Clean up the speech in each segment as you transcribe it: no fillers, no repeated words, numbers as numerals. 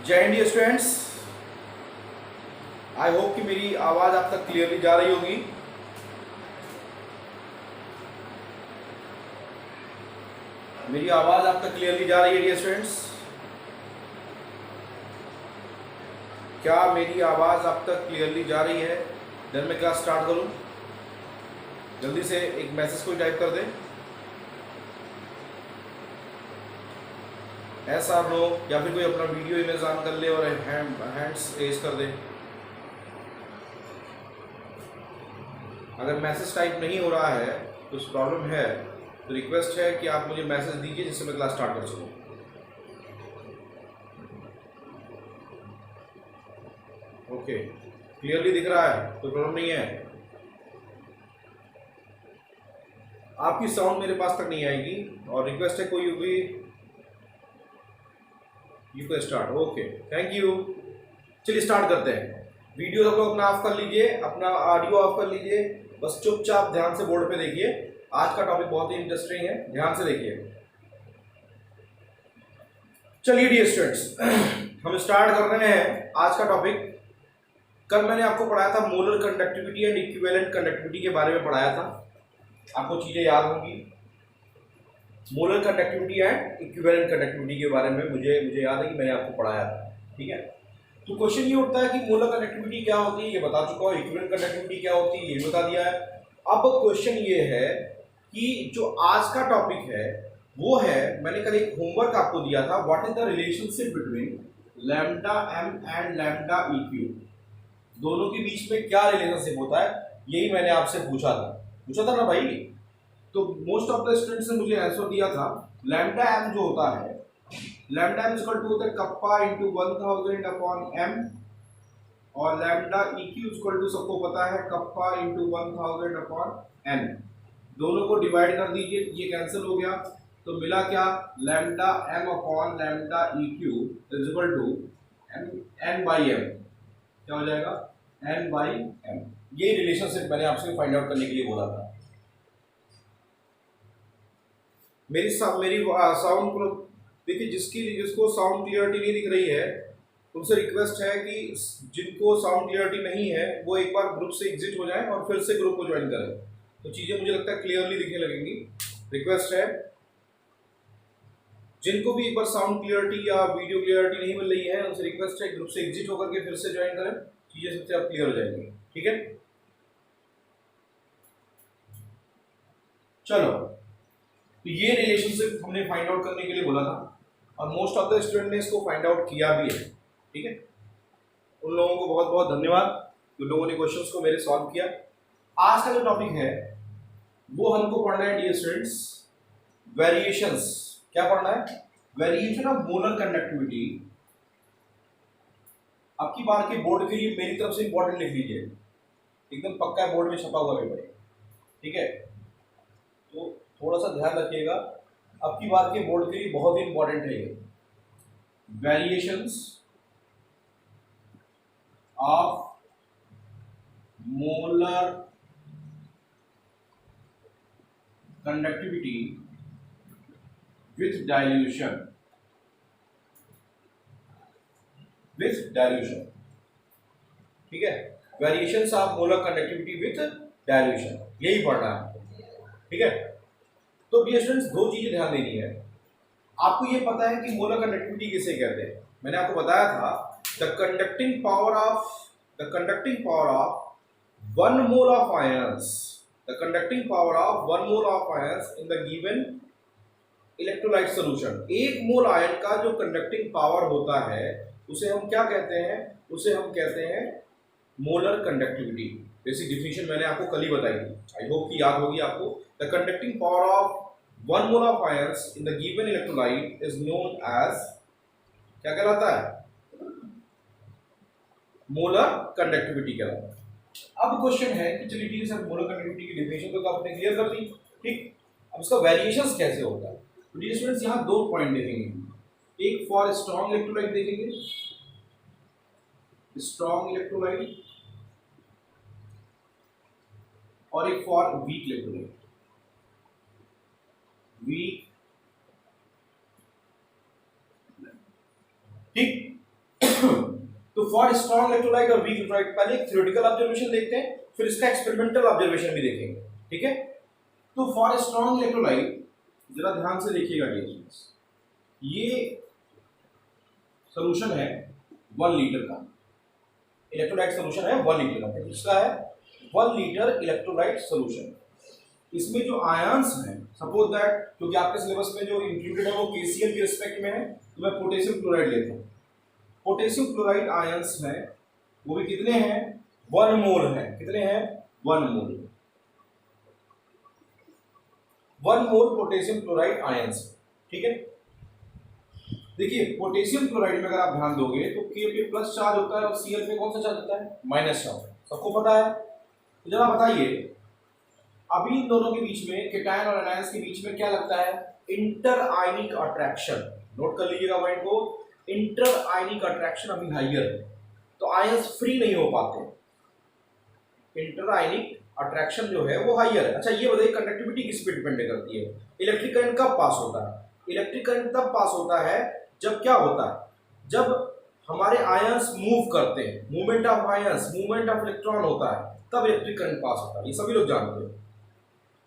जय Hind students. I hope कि मेरी आवाज आप तक क्लियरली जा रही होगी। मेरी आवाज आप तक क्लियरली जा रही है डियर स्टूडेंट्स? क्या मेरी आवाज आप तक क्लियरली जा रही है? देन मैं क्लास स्टार्ट करूं। जल्दी से एक मैसेज को टाइप कर दें, एस आर नो, या फिर कोई अपना वीडियो इमेज ऑन कर ले और हैंड्स रेज कर दे। अगर मैसेज टाइप नहीं हो रहा है, कुछ प्रॉब्लम है, तो रिक्वेस्ट है कि आप मुझे मैसेज दीजिए जिससे मैं क्लास स्टार्ट कर सकूं। ओके, क्लियरली दिख रहा है, कोई प्रॉब्लम नहीं है। आपकी साउंड मेरे पास तक नहीं आएगी और रिक्वेस्ट है कोई भी यू को स्टार्ट। Okay, thank you. चलिए स्टार्ट करते हैं। वीडियो आप लोग अपना ऑफ कर लीजिए, अपना ऑडियो ऑफ कर लीजिए, बस चुपचाप ध्यान से बोर्ड पे देखिए। आज का टॉपिक बहुत ही इंटरेस्टिंग है, ध्यान से देखिए। चलिए डियर स्टूडेंट्स, हम स्टार्ट कर रहे हैं आज का टॉपिक। कल मैंने आपको पढ़ाया था molar conductivity and equivalent conductivity के बारे में पढ़ाया था। आपको चीजें याद होंगी। Molar conductivity and equivalent conductivity के बारे में मुझे याद है कि मैंने आपको पढ़ाया था। ठीक है, तो क्वेश्चन ये उठता है कि मोलर कंडक्टिविटी क्या होती है, ये बता चुका हूँ। इक्विवेलेंट कंडक्टिविटी क्या होती है, ये बता दिया है। अब क्वेश्चन ये है कि जो आज का टॉपिक है वो है, मैंने कल एक होमवर्क आपको दिया था, what is the relationship between lambda M and lambda eq. दोनों के बीच में क्या रिलेशनशिप होता है, यही मैंने आपसे पूछा था ना भाई। तो मोस्ट ऑफ द स्टूडेंट्स ने मुझे आंसर दिया था लैम्डा एम जो होता है, लैम्डा एम इक्वल टू होता है कप्पा इंटू 1000 अपॉन एम, और लैम्डा इक्यू इक्वल टू सबको पता है कप्पा इंटू 1000 अपॉन एन। दोनों को डिवाइड कर दीजिए, ये कैंसिल हो गया, तो मिला क्या, lambda M upon lambda eq is equal to N by M. क्या हो जाएगा, एन बाई एम। ये रिलेशनशिप मैंने आपसे फाइंड आउट करने के लिए बोला था। मेरी साउंड देखिए, जिसको साउंड क्लियरिटी नहीं दिख रही है उनसे रिक्वेस्ट है कि जिनको साउंड क्लियरिटी नहीं है वो एक बार ग्रुप से एग्जिट हो जाए और फिर से ग्रुप को ज्वाइन करें, तो चीजें मुझे लगता है क्लियरली दिखने लगेंगी। रिक्वेस्ट है जिनको भी एक बार साउंड क्लियरिटी या वीडियो क्लियरिटी नहीं मिल रही है, उनसे रिक्वेस्ट है ग्रुप से एग्जिट होकर के फिर से ज्वाइन करें, चीजें सबसे अब क्लियर हो जाएंगी। ठीक है, चलो, तो ये रिलेशनशिप हमने फाइंड आउट करने के लिए बोला था और मोस्ट ऑफ द स्टूडेंट ने इसको फाइंड आउट किया भी है। ठीक है, उन लोगों को बहुत बहुत धन्यवाद जो लोगों ने क्वेश्चंस को मेरे सॉल्व किया। आज का जो टॉपिक है वो हमको पढ़ना है डियर स्टूडेंट्स, वेरिएशंस। क्या पढ़ना है, वेरिएशन ऑफ मोलर कंडक्टिविटी। आपकी बार के बोर्ड के लिए मेरी तरफ से इंपॉर्टेंट लिख लीजिए, एकदम पक्का है, बोर्ड में छपा हुआ पेपर है। ठीक है, तो थोड़ा सा ध्यान रखिएगा, आपकी बार के बोर्ड के लिए बहुत ही इंपॉर्टेंट है ये। Variations of molar conductivity with dilution. ठीक है, variations of molar conductivity with dilution, यही पढ़ना है। ठीक है, तो डियर स्टूडेंट्स दो चीजें ध्यान देनी है। आपको ये पता है कि मोलर कंडक्टिविटी किसे कहते हैं, मैंने आपको बताया था the conducting power of 1 mole of ions, the conducting power of 1 mole of ions in the given electrolyte solution. एक मोल आयन का जो कंडक्टिंग पावर होता है उसे हम क्या कहते हैं, उसे हम कहते हैं मोलर कंडक्टिविटी। बेसिक डिफिनेशन मैंने आपको कल ही बताई थी, आई होप कि याद होगी आपको। The conducting power of 1 mole of ions in the given electrolyte is known as, क्या कहलाता है, मोलर कंडक्टिविटी कहलाता है। अब क्वेश्चन है कि चलिए ठीक है सर, मोलर कंडक्टिविटी की डिफिनेशन तो आपने क्लियर कर दी, ठीक, अब इसका वेरिएशंस कैसे होता है। तो डियर स्टूडेंट्स यहाँ दो पॉइंट देखेंगे, एक फॉर स्ट्रॉन्ग इलेक्ट्रोलाइट देखेंगे, स्ट्रॉन्ग इलेक्ट्रोलाइट, और एक फॉर वीक इलेक्ट्रोलाइट, वीक। ठीक, तो फॉर स्ट्रॉन्ग इलेक्ट्रोलाइट और वीक इलेक्ट्रोलाइट पहले एक थ्योरेटिकल ऑब्जर्वेशन देखते हैं, फिर इसका एक्सपेरिमेंटल ऑब्जर्वेशन भी देखेंगे, ठीक है। तो फॉर स्ट्रॉन्ग इलेक्ट्रोलाइट जरा ध्यान से देखिएगा डियर, ये सोल्यूशन है 1 लीटर का, इलेक्ट्रोलाइट सोल्यूशन है 1 लीटर का, किसका है 1 लीटर इलेक्ट्रोलाइट सोल्यूशन। इसमें जो आयंस हैं, सपोज दैट क्योंकि आपके सिलेबस में जो इंक्लूडेड है वो KCl के रिस्पेक्ट में है, तो मैं पोटेशियम क्लोराइड लेता हूँ। पोटेशियम क्लोराइड आयंस हैं, वो भी कितने हैं 1 मोल है, कितने हैं 1 मोल, 1 मोल पोटेशियम क्लोराइड आयंस, ठीक है। देखिए पोटेशियम क्लोराइड में अगर आप ध्यान दोगे तो K पे प्लस चार्ज होता है और Cl पे कौन सा चार्ज होता है माइनस चार्ज, सबको पता है। तो जरा बताइए अभी इन दोनों के बीच में, केटायन और एनायंस के बीच में क्या लगता है इंटर आयनिक अट्रैक्शन, नोट कर लीजिएगा पॉइंट को, इंटर आयनिक अट्रैक्शन अभी हाइयर है, तो आयंस फ्री नहीं हो पाते, इंटर आयनिक अट्रैक्शन जो है वो हाइयर है। अच्छा ये बताइए कंडक्टिविटी किस पे डिपेंड करती है, इलेक्ट्रिक करंट कब पास होता है, इलेक्ट्रिक करंट तब पास होता है जब क्या होता है, जब हमारे आयंस मूव करते हैं, movement of ions, movement of electron होता है, तब इलेक्ट्रिक करंट पास होता है, ये सभी लोग जानते हैं,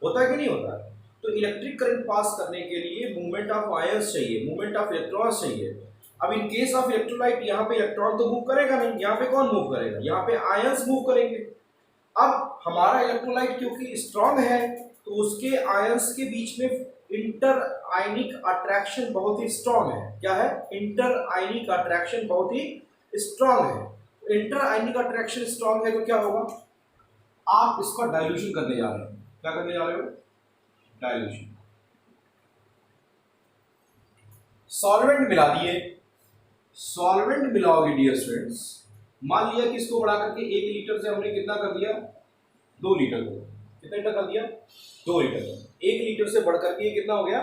होता है कि नहीं होता है। तो इलेक्ट्रिक करंट पास करने के लिए मूवमेंट ऑफ आयंस चाहिए, मूवमेंट ऑफ इलेक्ट्रॉन्स चाहिए। अब इन केस ऑफ इलेक्ट्रोलाइट यहाँ पे इलेक्ट्रॉन तो मूव करेगा नहीं, यहाँ पे कौन मूव करेगा, यहाँ पे आयंस मूव करेंगे। अब हमारा इलेक्ट्रोलाइट क्योंकि स्ट्रांग है तो उसके आयंस के बीच में इंटर आयनिक अट्रैक्शन बहुत ही स्ट्रांग है, क्या है इंटर आयनिक अट्रैक्शन बहुत ही स्ट्रांग है। इंटर आयनिक अट्रैक्शन स्ट्रांग है तो क्या होगा, आप इसका डाइल्यूशन करने जा रहे हैं, क्या करने जा रहे हो डाइल्यूशन, सॉल्वेंट मिला दिए, सॉल्वेंट मिलाओगे डियर स्टूडेंट्स, मान लिया कि इसको बढ़ा करके 1 लीटर से हमने कितना कर दिया 2 लीटर को, कितना लीटर कर दिया 2 लीटर, 1 लीटर से बढ़ करके ये कितना हो गया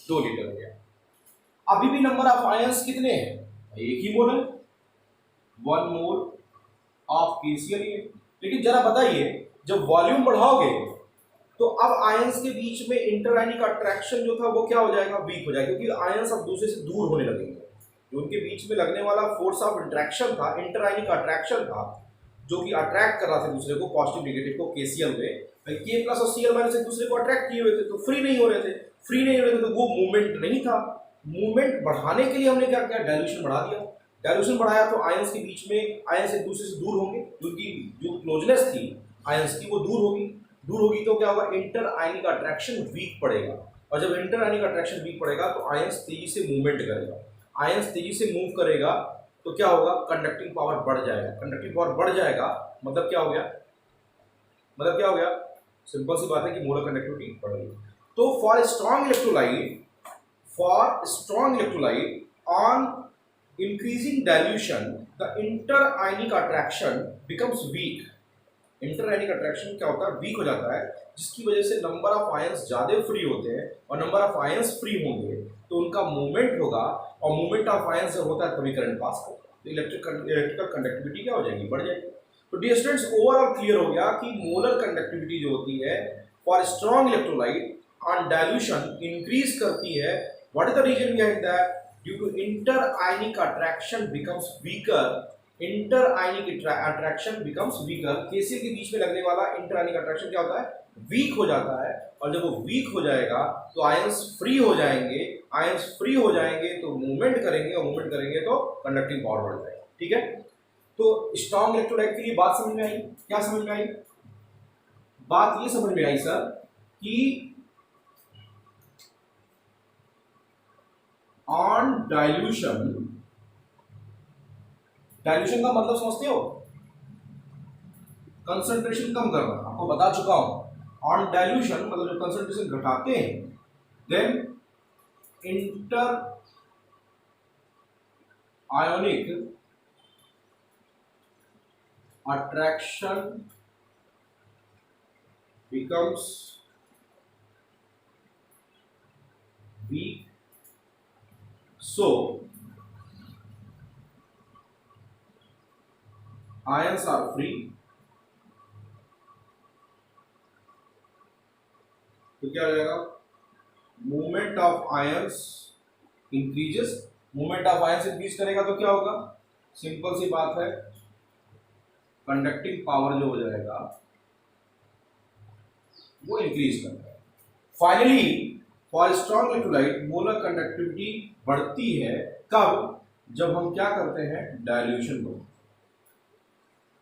2 लीटर हो गया। अभी भी नंबर ऑफ आयंस कितने हैं, एक ही मोल है 1 मोल ऑफ KCl, लेकिन जरा बताइए जब वॉल्यूम बढ़ाओगे तो अब आयंस के बीच में इंटर आयनिक अट्रैक्शन जो था वो क्या हो जाएगा वीक हो जाएगा, क्योंकि आयंस अब दूसरे से दूर होने लगेंगे, जो उनके बीच में लगने वाला फोर्स ऑफ इंट्रैक्शन था, इंटर आयनिक अट्रैक्शन था, जो कि अट्रैक्ट कर रहा था दूसरे को, पॉजिटिव नेगेटिव को KCl में, K प्लस और Cl माइनस एक दूसरे को अट्रैक्ट किए हुए थे, तो फ्री नहीं हो रहे थे, फ्री नहीं हो रहे थे तो वो मूवमेंट नहीं था। मूवमेंट बढ़ाने के लिए हमने क्या किया डाइल्यूशन बढ़ा दिया, डाइल्यूशन बढ़ाया तो आयंस के बीच में आयंस एक दूसरे से दूर होंगे, उनकी जो क्लोजनेस थी आयंस की वो दूर होगी, दूर होगी तो क्या होगा इंटर आयनिक अट्रैक्शन वीक पड़ेगा, और जब इंटर आयनिक अट्रैक्शन वीक पड़ेगा तो आयंस तेजी से मूवमेंट करेगा, आयंस तेजी से मूव करेगा तो क्या होगा कंडक्टिंग पावर बढ़ जाएगा, कंडक्टिंग पावर बढ़ जाएगा मतलब क्या हो गया, मतलब क्या हो गया, सिंपल सी बात है कि मोलर कंडक्टिविटी बढ़ गई। तो for strong electrolyte on increasing dilution the inter ionic attraction becomes week, inter ionic attraction क्या होता है वीक हो जाता है, जिसकी वजह से नंबर ऑफ आयंस ज़्यादा फ्री होते हैं, और नंबर ऑफ आयंस फ्री होंगे तो उनका मूवमेंट होगा, और मूवमेंट ऑफ आयंस जब होता है तभी करंट पास होगा, तो इलेक्ट्रिकल कंडक्टिविटी क्या हो जाएगी बढ़ जाएगी। तो डियर स्टूडेंट्स ओवरऑल क्लियर हो गया कि मोलर कंडक्टिविटी जो होती है for strong electrolyte on dilution increase करती है, what is the reason behind that, due to inter ionic attraction becomes weaker, inter ionic attraction becomes weaker, KCl के बीच में लगने वाला इंटर आयनिक अट्रैक्शन क्या होता है वीक हो जाता है, और जब वो वीक हो जाएगा तो आयंस फ्री हो जाएंगे, आयंस फ्री हो जाएंगे तो मूवमेंट करेंगे, और मूवमेंट करेंगे तो कंडक्टिंग पावर बढ़ जाएगा, ठीक है। तो स्ट्रॉन्ग इलेक्ट्रोलाइट के लिए बात समझ में आई, क्या समझ में आई, बात ये समझ में आई सर कि ऑन डाइल्यूशन, डाइल्यूशन का मतलब समझते हो कंसंट्रेशन कम करना, आपको बता चुका हूं, ऑन डाइल्यूशन मतलब जब कंसंट्रेशन घटाते हैं then inter ionic attraction becomes weak, so ions are free, तो क्या हो जाएगा movement of ions increases, movement of ions increase करेगा तो क्या होगा सिंपल सी बात है, कंडक्टिंग पावर जो हो जाएगा वो इंक्रीज करता है। Finally for strong electrolyte molar conductivity बढ़ती है कब? जब हम क्या करते हैं, डाइल्यूशन को।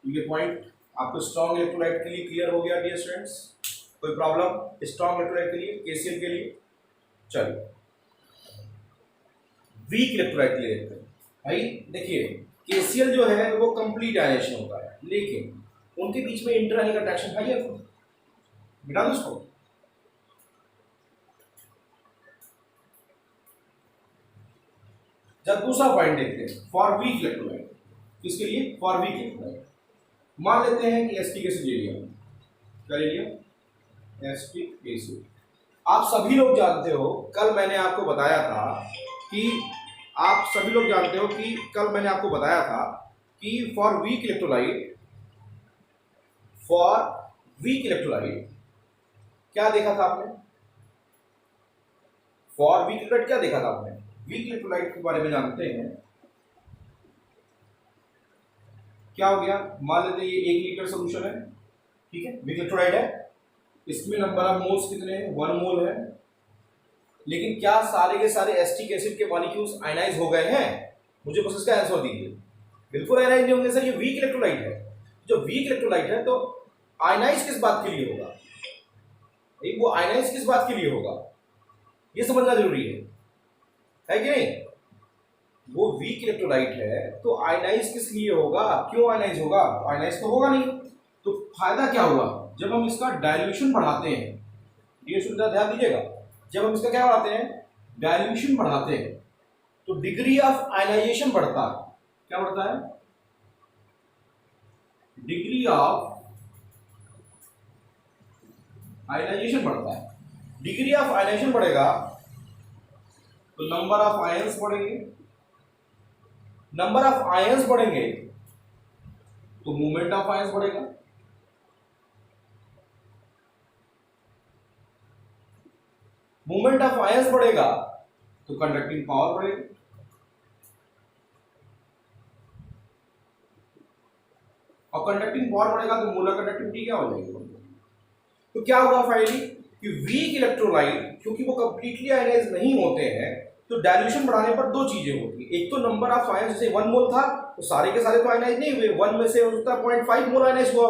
ये पॉइंट आपको स्ट्रॉन्ग इलेक्ट्रोलाइट के लिए क्लियर हो गया डियर स्टूडेंट्स? कोई प्रॉब्लम स्ट्रॉन्ग इलेक्ट्रोलाइट के लिए, केसीएल के लिए? चलिए वीक इलेक्ट्रोलाइट के लिए देखते हैं। भाई देखिए केसीएल जो है वो कंप्लीट आयनेशन होता है, लेकिन उनके बीच में इंटरआयनिक अट्रैक्शन है, बिठा दो उसको। जब दूसरा पॉइंट देखते हैं फॉर वीक इलेक्ट्रोलाइट, किसके लिए? For weak electrolyte. मान लेते हैं कि एसिटिक एसिड ले लिया, क्या ले लिया? Acetic acid. आप सभी लोग जानते हो, कल मैंने आपको बताया था कि फॉर वीक इलेक्ट्रोलाइट क्या देखा था आपने? फॉर वीक इलेक्ट्रोलाइट क्या देखा था आपने? वीक इलेक्ट्रोलाइट के बारे में जानते हैं। क्या हो गया? मान लेते हैं ये 1 लीटर सोल्यूशन है, ठीक है, वीक इलेक्ट्रोलाइट है, इसमें नंबर ऑफ मोल्स कितने हैं? 1 मोल है। लेकिन क्या सारे के सारे एसिटिक एसिड के मॉलिक्यूल्स आयनाइज हो गए हैं? मुझे बस इसका आंसर दीजिए। बिल्कुल आयनाइज नहीं होंगे सर, ये वीक इलेक्ट्रोलाइट है। जो वीक इलेक्ट्रोलाइट है तो आयनाइज किस बात के लिए होगा? वो आयनाइज किस बात के लिए होगा ये समझना जरूरी है कि नहीं? वो वीक इलेक्ट्रोलाइट है तो आयनाइज किस लिए होगा? क्यों आयनाइज होगा? आयनाइज तो होगा नहीं। तो फायदा क्या हुआ? जब हम इसका डाइल्यूशन बढ़ाते हैं, ये सुविधा ध्यान दीजिएगा, जब हम इसका क्या बढ़ाते हैं? डाइल्यूशन बढ़ाते हैं, तो डिग्री ऑफ आयनाइजेशन बढ़ता है। क्या बढ़ता है? डिग्री ऑफ आयनाइजेशन बढ़ता है। डिग्री ऑफ आयनाइजेशन बढ़ेगा तो नंबर ऑफ आयंस बढ़ेंगे, नंबर ऑफ आयंस बढ़ेंगे तो मूवमेंट ऑफ आयंस बढ़ेगा, मूवमेंट ऑफ आयंस बढ़ेगा तो कंडक्टिंग पावर बढ़ेगी, और कंडक्टिंग पावर बढ़ेगा तो मोलर कंडक्टिविटी क्या हो जाएगी? तो क्या हुआ फाइनली कि वीक इलेक्ट्रोलाइट क्योंकि वो कंप्लीटली आयनाइज नहीं होते हैं, तो डाइल्यूशन बढ़ाने पर 2 चीजें होती है। एक तो नंबर ऑफ आयंस, जैसे 1 मोल था तो सारे के सारे तो आयनाइज नहीं हुए, 1 में से उसका 0.5 मोल आयनाइज हुआ।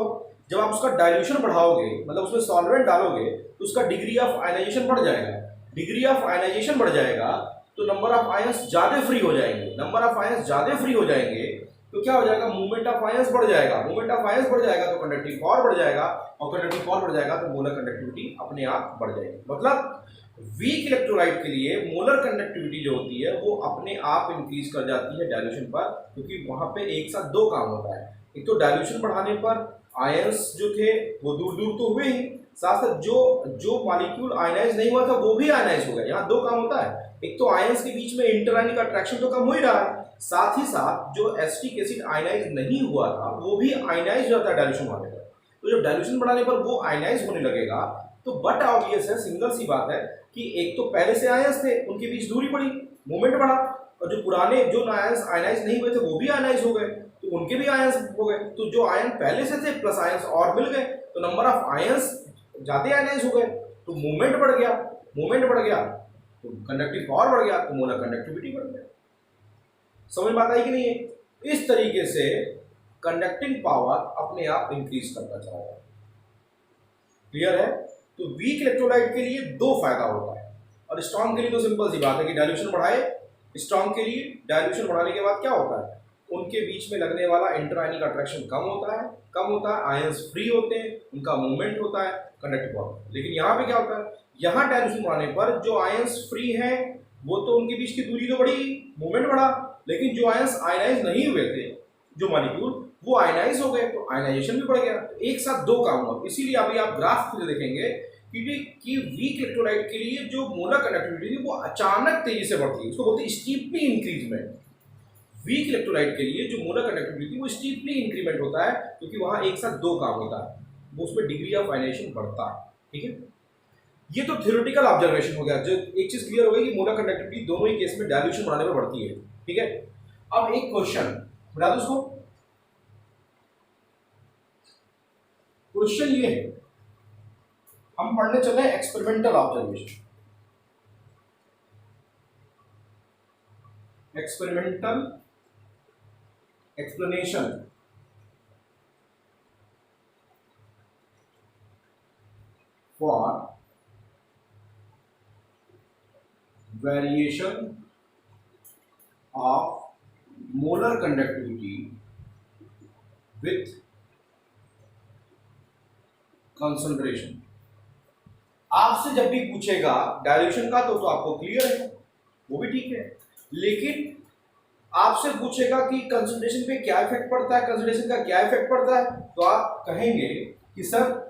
जब आप उसका डाइल्यूशन बढ़ाओगे, मतलब उसमें सॉल्वेंट डालोगे, तो उसका डिग्री ऑफ आयनाइजेशन बढ़ जाएगा। डिग्री ऑफ आयनाइजेशन बढ़ जाएगा तो नंबर ऑफ आयंस ज्यादा फ्री हो जाएंगे। नंबर ऑफ आयंस ज्यादा फ्री हो जाएंगे तो क्या हो जाएगा? मूवमेंट ऑफ आयंस बढ़ जाएगा। मूवमेंट ऑफ आयंस बढ़ जाएगा तो कंडक्टिंग पावर बढ़ जाएगा, और कंडक्टिंग पावर बढ़ जाएगा तो मोलर कंडक्टिविटी अपने आप बढ़ जाएगी। मतलब वीक इलेक्ट्रोलाइट के लिए मोलर कंडक्टिविटी जो होती है वो अपने आप इंक्रीज कर जाती है डाइल्यूशन पर, क्योंकि वहां पे एक साथ 2 काम होता है। एक तो डाइल्यूशन बढ़ाने पर आयंस जो थे वो दूर दूर तो हुए ही, साथ साथ जो मॉलिक्यूल आयनाइज नहीं हुआ था वो भी आयनाइज हो गया। यहाँ 2 काम होता है, एक तो आयंस के बीच में इंटरआयनिक अट्रैक्शन तो कम हो ही रहा है, साथ ही साथ जो एसिटिक एसिड आयनाइज नहीं हुआ था वो भी आयनाइज हो जाता है डाइल्यूशन बढ़ाने पर। तो जब डाइल्यूशन बढ़ाने पर वो आयनाइज होने लगेगा तो बट ऑब्वियस है, सिंगल सी बात है कि एक तो पहले से आयंस थे, उनके बीच दूरी बढ़ी, मूवमेंट बढ़ा, और जो पुराने जो आयंस आयनाइज नहीं हुए थे वो भी आयनाइज हो गए, तो उनके भी आयंस हो गए। तो जो आयन पहले से थे प्लस आयंस और मिल गए, तो नंबर ऑफ आयंस ज्यादा आयनाइज हो गए, तो मूवमेंट बढ़ गया, मूवमेंट बढ़ गया तो कंडक्टिव पावर बढ़ गया, तो मोलर कंडक्टिविटी बढ़ गया। समझ में आता है कि नहीं है? इस तरीके से कंडक्टिंग पावर अपने आप इंक्रीज करता जाएगा। क्लियर है? तो वीक इलेक्ट्रोलाइट के लिए 2 फायदा होता है, और स्ट्रॉन्ग के लिए तो सिंपल सी बात है कि डाइल्यूशन बढ़ाए। स्ट्रॉन्ग के लिए डाइल्यूशन बढ़ाने के बाद क्या होता है? उनके बीच में लगने वाला इंटरआयनिक अट्रैक्शन कम होता है, आयंस फ्री होते हैं, उनका मूवमेंट होता है, कंडक्टिव पावर। लेकिन यहाँ पे क्या होता है? यहाँ डाइल्यूशन बढ़ाने पर जो आयंस फ्री हैं वो तो उनके बीच की दूरी तो बढ़ी, मूवमेंट बढ़ा, लेकिन जो आयंस आयनाइज नहीं हुए थे, जो मॉलिक्यूल, वो आयनाइज हो गए, तो आयनाइजेशन भी बढ़ गया। तो एक साथ 2 काम हुआ। इसीलिए अभी आप ग्राफ खुद देखेंगे कि वीक इलेक्ट्रोलाइट के लिए जो मोलर कंडक्टिविटी थी वो अचानक तेजी से बढ़ती है, उसको बोलते हैं स्टीपली इंक्रीजमेंट। वीक इलेक्ट्रोलाइट के लिए जो मोलर कंडक्टिविटी थी वो स्टीपली इंक्रीमेंट होता है, क्योंकि वहां एक साथ 2 काम होता है, वो उसमें डिग्री ऑफ आयनाइजेशन बढ़ता है। ठीक है, ये तो थ्योरेटिकल ऑब्जर्वेशन हो गया। जो एक चीज क्लियर हो गई कि मोलर कंडक्टिविटी दोनों ही केस में डाइल्यूशन बढ़ाने पर बढ़ती है। ठीक है, अब एक क्वेश्चन बता दो उसको। क्वेश्चन ये है, हम पढ़ने चले experimental observation, experimental explanation for variation of molar conductivity with concentration. आपसे जब भी पूछेगा डायल्यूशन का तो आपको क्लियर है, वो भी ठीक है, लेकिन आपसे पूछेगा कि कंसंट्रेशन पे क्या इफेक्ट पड़ता है, कंसंट्रेशन का क्या इफेक्ट पड़ता है, तो आप कहेंगे कि sir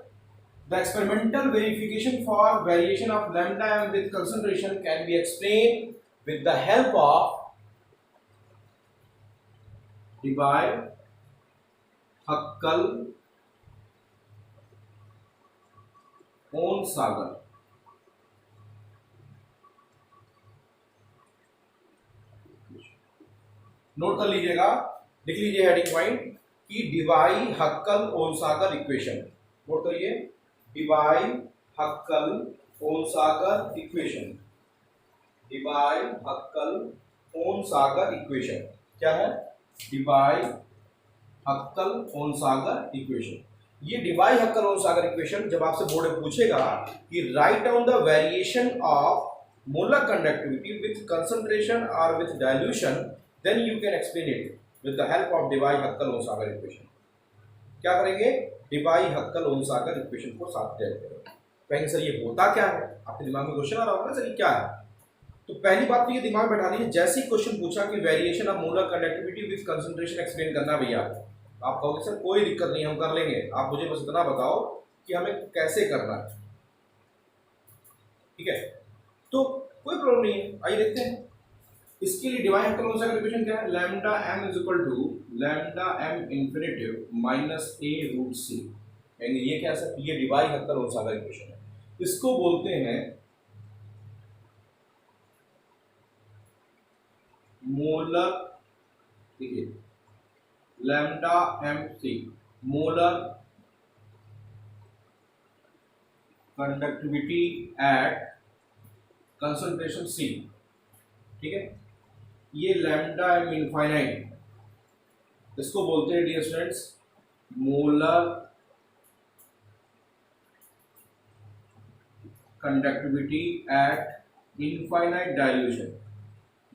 the experimental verification for variation of lambda M with concentration can be explain with the help of Debye Huckel Onsager. Note कर लीजिएगा, लिख लीजिए हेडिंग पॉइंट कि डिवाई-हक्कल-ओहन-सागर इक्वेशन। नोट करिए, डिवाई-हक्कल-ओहन-सागर इक्वेशन, डिवाई-हक्कल-ओहन-सागर इक्वेशन क्या है? Debye Huckel Onsager equation. ये डिवाई-हक्कल-ओहन-सागर इक्वेशन जब आपसे बोर्ड में पूछेगा कि write down the variation of molar conductivity with concentration और with dilution, then you can explain it with the help of Debye-Huckel-Ohnsagar equation। क्या करेंगे? Debye-Huckel-Ohnsagar equation को साथ तैयार करेंगे। कहेंगे सर ये होता क्या है? आपके दिमाग में क्वेश्चन आ रहा होगा ना सर ये क्या है? तो पहली बात तो ये दिमाग बैठा दीजिए, जैसे ही क्वेश्चन पूछा कि variation of molar conductivity with concentration explain करना भैया, आप कहोगे सर कोई दिक्कत नहीं, हम कर लेंगे, आप मुझे बस इतना बताओ कि हमें कैसे करना है। ठीक है, तो कोई प्रॉब्लम नहीं है, आइए देखते हैं। इसके लिए डिवाई-हक्कल-ओहन-सागर इक्वेशन क्या है? Lambda m is equal to lambda m infinitive minus a root c। यानी ये क्या है? ये डिवाई-हक्कल-ओहन-सागर इक्वेशन है। इसको बोलते हैं मोलर, देखिए lambda m c molar conductivity eight concentration c। ठीक है, ये लैम्डा एम इनफाइनाइट, इसको बोलते हैं dear students molar conductivity at infinite dilution.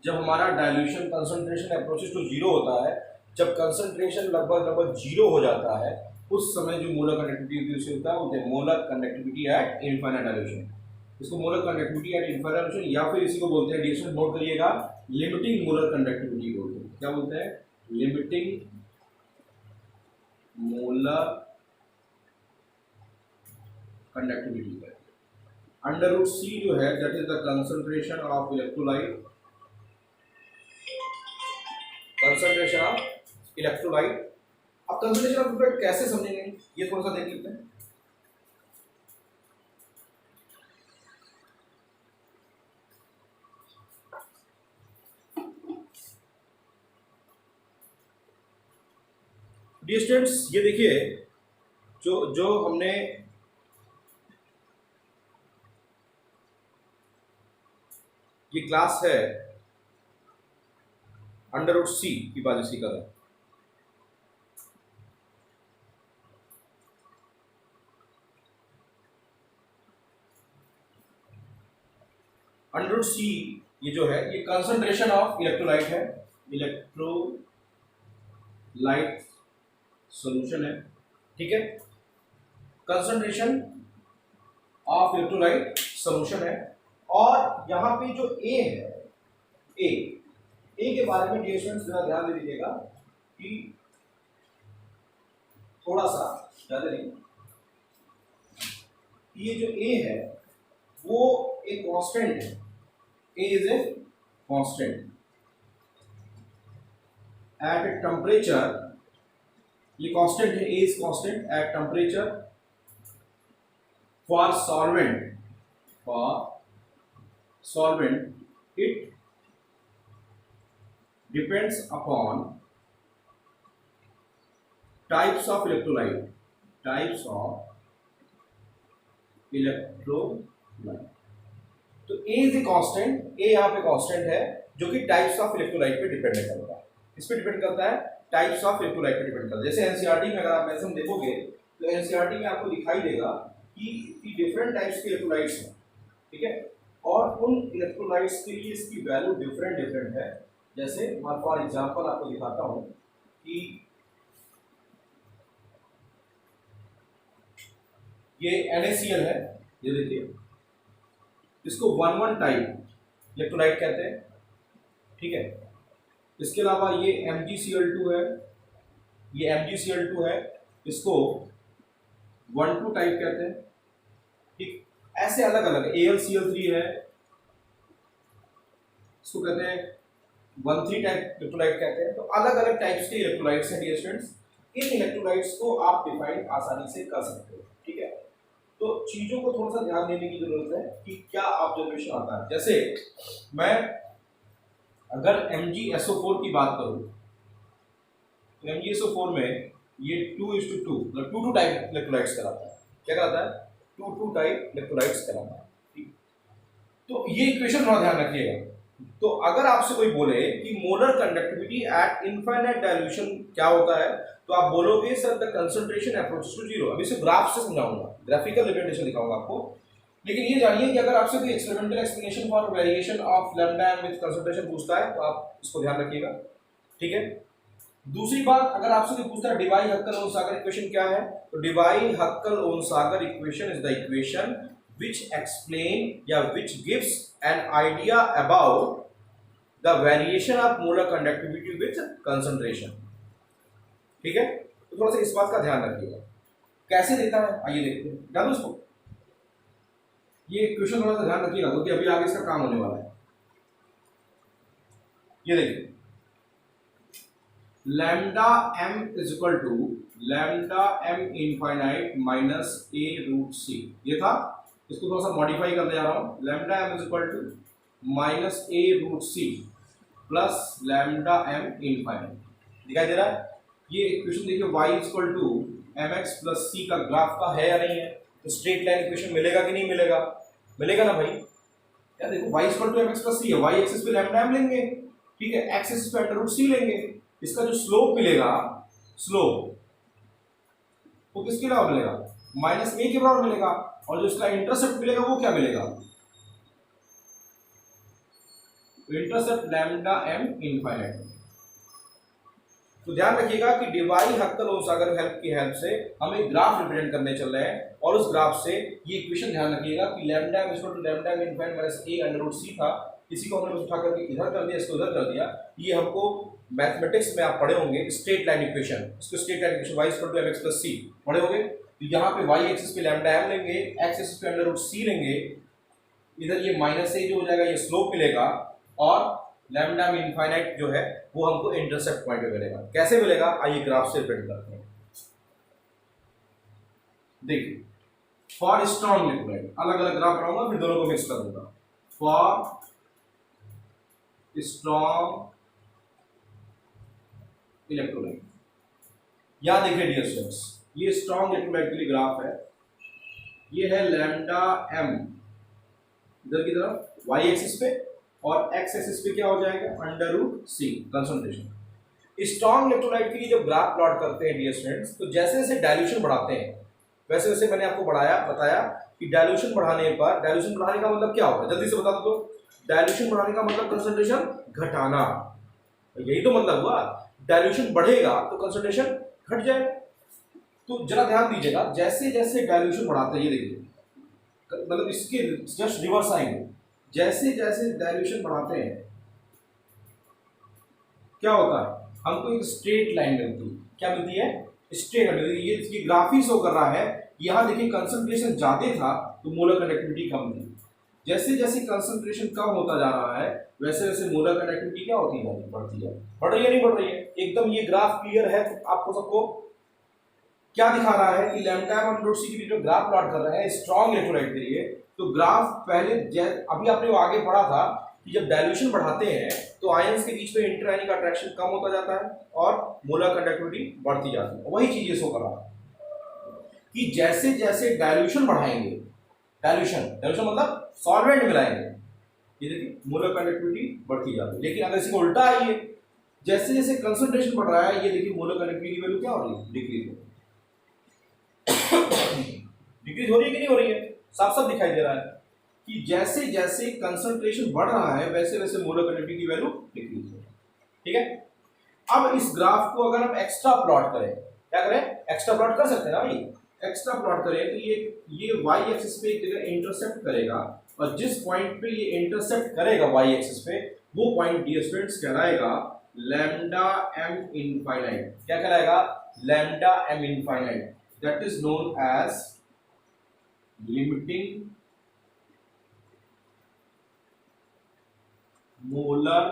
जब हमारा dilution concentration approaches to zero होता है, जब कंसंट्रेशन लगभग जीरो हो जाता है, उस समय जो मोलर कंडक्टिविटी होता है वो molar conductivity at infinite dilution. इसको molar conductivity at infinite dilution या फिर इसी को बोलते हैं, डियर स्टूडेंट नोट करिएगा, लिमिटिंग मोलर कंडक्टिविटी बोलते हैं। क्या बोलते हैं? लिमिटिंग मोलर कंडक्टिविटी है। अंडर रूट सी जो है that is the concentration of electrolyte, concentration of electrolyte. अब कंसंट्रेशन ऑफ इलेक्ट्रोलाइट कैसे समझेंगे ये थोड़ा सा देख लेते हैं। डियर स्टूडेंट्स ये देखिए, जो हमने ये क्लास है अंडर रूट सी की बात इसी का है। अंडर रूट सी ये जो है ये कंसंट्रेशन ऑफ इलेक्ट्रोलाइट है, इलेक्ट्रोलाइट सॉल्यूशन है। ठीक है, कंसंट्रेशन ऑफ इलेक्ट्रोलाइट सॉल्यूशन है। और यहाँ पे जो ए है, ए के बारे में डियर स्टूडेंट्स जरा ध्यान दे दीजिएगा कि थोड़ा सा ज्यादा नहीं, ये जो ए है वो एक कांस्टेंट है, A is a constant at a temperature, ये कांस्टेंट है, A is constant at temperature for solvent it depends upon types of electrolyte, types of electrolyte. तो ए इज ए कांस्टेंट, ए यहाँ पे कांस्टेंट है जो कि टाइप्स ऑफ इलेक्ट्रोलाइट पे depend करता है। इस पे डिपेंड करता है, टाइप्स ऑफ इलेक्ट्रोलाइट पे डिपेंड करता है। जैसे एनसीईआरटी में अगर आप मैथ्स देखोगे तो एनसीईआरटी में आपको दिखाई देगा कि डिफरेंट टाइप्स के इलेक्ट्रोलाइट्स हैं, ठीक है, और उन इलेक्ट्रोलाइट्स के लिए इसकी वैल्यू डिफरेंट डिफरेंट है। जैसे मैं फॉर एग्जांपल आपको दिखाता हूं कि ये NaCl है, ये देखिए, इसको 1,1 टाइप इलेक्ट्रोलाइट कहते हैं, ठीक है। इसके अलावा ये MgCl2 है, ये MgCl2 है, इसको 1,2 टाइप कहते हैं, ठीक। ऐसे अलग अलग AlCl3 है, इसको कहते हैं 1,3 टाइप इलेक्ट्रोलाइट कहते हैं। तो अलग अलग टाइप्स के इलेक्ट्रोलाइट्स हैं डियर स्टूडेंट्स। इन इलेक्ट्रोलाइट्स को आप डिफाइन आसानी से कर सकते हो, ठीक है। तो चीजों को थोड़ा सा ध्यान देने की जरूरत है कि क्या ऑब्जर्वेशन आता है। जैसे मैं अगर MgSO4 की बात करूं तो MgSO4 में ये 2:2 मतलब 2:2 टाइप इलेक्ट्रोलाइट्स कहलाता है। क्या कहलाता है? 2:2 टाइप इलेक्ट्रोलाइट्स कहलाता है, ठीक। तो ये इक्वेशन थोड़ा ध्यान रखिएगा। तो अगर आपसे कोई बोले कि molar conductivity at infinite dilution क्या होता है, तो आप बोलोगे sir the concentration approaches to zero. अभी सिर्फ ग्राफ से समझाऊंगा, ग्राफिकल रिप्रेजेंटेशन दिखाऊंगा आपको। लेकिन ये जानिए कि अगर आपसे कोई experimental explanation for variation of lambda with concentration पूछता है तो आप इसको ध्यान रखिएगा, ठीक है। दूसरी बात, अगर आपसे कोई पूछता है डिवाई-हक्कल-ओहन-सागर इक्वेशन क्या है, तो Debye Huckel Onsager equation is the equation which explain या which gives an idea about the variation of molar conductivity with concentration, ठीक है। तो थोड़ा सा इस बात का ध्यान रखिएगा। कैसे देता है आइए देखते हैं, डालो इसको। ये क्वेश्चन थोड़ा सा ध्यान रखिएगा क्योंकि अभी आगे इसका काम होने वाला है। ये देखिए, lambda m is equal to lambda m infinite minus a√c। ये था, इसको थोड़ा सा मॉडिफाई करने जा रहा हूं। Lambda m is equal to minus a√c plus lambda m infinite. दिखाई दे रहा है? ये इक्वेशन देखिए, y is equal to mx plus c का ग्राफ का है या नहीं है। तो स्ट्रेट लाइन इक्वेशन मिलेगा कि नहीं मिलेगा? मिलेगा ना भाई। क्या देखो, y is equal to mx plus c है, y एक्सिस पे लैम्डा m लेंगे, ठीक है, x एक्सिस पे √c लेंगे। इसका जो स्लोप मिलेगा, स्लोप वो किसके बराबर मिलेगा? माइनस a के बराबर मिलेगा। और जो इसका इंटरसेप्ट मिलेगा वो क्या मिलेगा? Intercept lambda m infinite. तो ध्यान रखिएगा कि डिवाई-हक्कल-ओहन-सागर हेल्प की हेल्प से हम एक ग्राफ रिप्रेजेंट करने चल रहे हैं और उस ग्राफ से ये इक्वेशन ध्यान रखिएगा कि lambda m equal to lambda m infinite minus a√c था। इसी को हमने उठा करके इधर कर दिया, इसको उधर कर दिया। ये हमको मैथमेटिक्स में आप पढ़े होंगे स्ट्रेट लाइन इक्वेशन, इसको straight line equation y equal to mx plus c पढ़े होंगे। तो यहाँ पे y एक्सिस पे लैम्डा m लेंगे, x एक्सिस पे √c लेंगे, इधर ये माइनस a जो हो जाएगा, ये स्लोप मिलेगा, और लैम्डा m इनफाइनाइट जो है वो हमको इंटरसेप्ट पॉइंट पे मिलेगा। कैसे मिलेगा आइए ग्राफ से रिप्रेजेंट करते हैं। देखिए, फॉर स्ट्रॉन्ग इलेक्ट्रोलाइट अलग अलग ग्राफ बनाऊंगा, फिर दोनों को मिक्स कर दूंगा। फॉर स्ट्रॉन्ग इलेक्ट्रोलाइट, यहां देखिए डियर स्टूडेंट्स, ये स्ट्रॉन्ग इलेक्ट्रोलाइट के लिए ग्राफ है। ये है लैम्डा m इधर की तरफ y एक्सिस पे, और x एक्सिस पे क्या हो जाएगा? √c concentration. स्ट्रॉन्ग इलेक्ट्रोलाइट के लिए जब ग्राफ प्लॉट करते हैं डियर स्टूडेंट्स, तो जैसे जैसे डाइल्यूशन बढ़ाते हैं वैसे वैसे मैंने आपको बताया कि डाइल्यूशन बढ़ाने पर, डाइल्यूशन बढ़ाने का मतलब क्या होता है, जल्दी से बता दो। डाइल्यूशन बढ़ाने का मतलब कंसंट्रेशन घटाना, यही तो मतलब हुआ। डाइल्यूशन बढ़ेगा तो कंसंट्रेशन घट जाए। तो जरा ध्यान दीजिएगा, जैसे जैसे डाइल्यूशन बढ़ाते हैं, ये देखिए मतलब इसके जस्ट रिवर्स आएंगे। जैसे जैसे डाइल्यूशन बढ़ाते हैं क्या होता है? हमको एक स्ट्रेट लाइन मिलती है। क्या मिलती है? स्ट्रेट लाइन मिलती है। ये इसकी ग्राफ ही शो कर रहा है। यहाँ देखिए कंसंट्रेशन ज्यादा था तो मोलर कंडक्टिविटी कम थी। जैसे जैसे कंसंट्रेशन कम होता जा रहा है वैसे वैसे मोलर कंडक्टिविटी क्या होती है? बढ़ती है। बढ़ रही है नहीं बढ़ रही है? एकदम ये ग्राफ क्लियर है। तो आपको सबको क्या दिखा रहा है कि लैम्डा m/c के लिए जो ग्राफ प्लॉट कर रहे हैं स्ट्रॉन्ग इलेक्ट्रोलाइट के लिए, तो ग्राफ पहले अभी आपने वो आगे पढ़ा था कि जब डाइल्यूशन बढ़ाते हैं तो आयंस के बीच में इंटरआयनिक अट्रैक्शन कम होता जाता है और मोलर कंडक्टिविटी बढ़ती जाती है। वही चीज ये शो कर रहा है कि जैसे जैसे डाइल्यूशन बढ़ाएंगे, डाइल्यूशन डाइल्यूशन मतलब सॉल्वेंट मिलाएंगे, ये देखिए मोलर कंडक्टिविटी बढ़ती जाती है। लेकिन अगर इसको उल्टा आइए, जैसे जैसे कंसंट्रेशन बढ़ रहा है, ये देखिए मोलर कंडक्टिविटी की वैल्यू क्या हो रही है, डिक्रीज हो डिक्रीज हो रही है कि नहीं हो रही है, साफ साफ दिखाई दे रहा है कि जैसे जैसे कंसंट्रेशन बढ़ रहा है वैसे वैसे मोलर कंडक्टिविटी की वैल्यू डिक्रीज हो रही है। ठीक है, अब इस ग्राफ को अगर हम एक्स्ट्रा प्लॉट करें, क्या करें, एक्स्ट्रा प्लॉट कर सकते हैं ना भाई, एक्स्ट्रा प्लॉट करें तो ये वाई एक्सिस पे एक जगह इंटरसेप्ट करेगा और जिस पॉइंट पे ये इंटरसेप्ट करेगा वाई एक्सिस पे, वो पॉइंट डियर स्टूडेंट्स कहलाएगा लैम्डा एम इनफाइनाइट। क्या कहलाएगा, lambda M infinite, that is known as limiting molar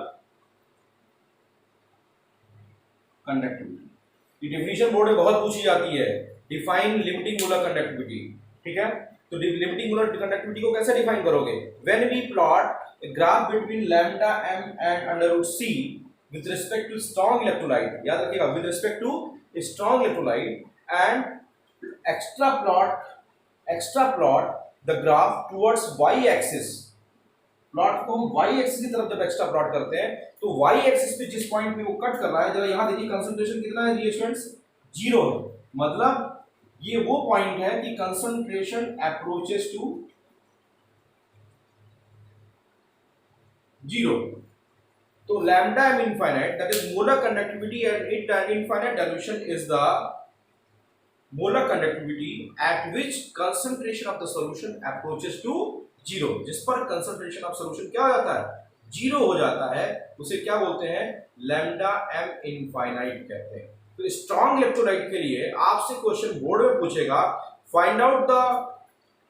conductivity. ये डेफिनेशन बोर्ड में बहुत पूछी जाती है, डिफाइन लिमिटिंग मोलर कंडक्टिविटी। ठीक है, तो लिमिटिंग मोलर कंडक्टिविटी को कैसे डिफाइन करोगे, when we plot a graph between lambda M and under root c with respect to strong electrolyte, याद रखिएगा with respect to strong electrolyte, and extra plot the graph towards y axis. Plot को हम Y axis की तरफ जब extra plot करते हैं तो वाई एक्सिस पे जिस पॉइंट पे वो कट कर रहा है, जरा यहां देखिए कंसंट्रेशन कितना है डियर स्टूडेंट्स, 0 है, मतलब ये वो पॉइंट है कि कंसंट्रेशन अप्रोचेस टू 0। तो lambda M infinite that is molar conductivity at infinite dilution is the molar conductivity at which concentration of the solution approaches to 0। जिस पर कंसंट्रेशन ऑफ सॉल्यूशन क्या हो जाता है, 0 हो जाता है, उसे क्या बोलते हैं, लैम्डा एम इनफाइनाइट कहते हैं। तो स्ट्रॉन्ग इलेक्ट्रोलाइट के लिए आपसे क्वेश्चन बोर्ड में पूछेगा, find out the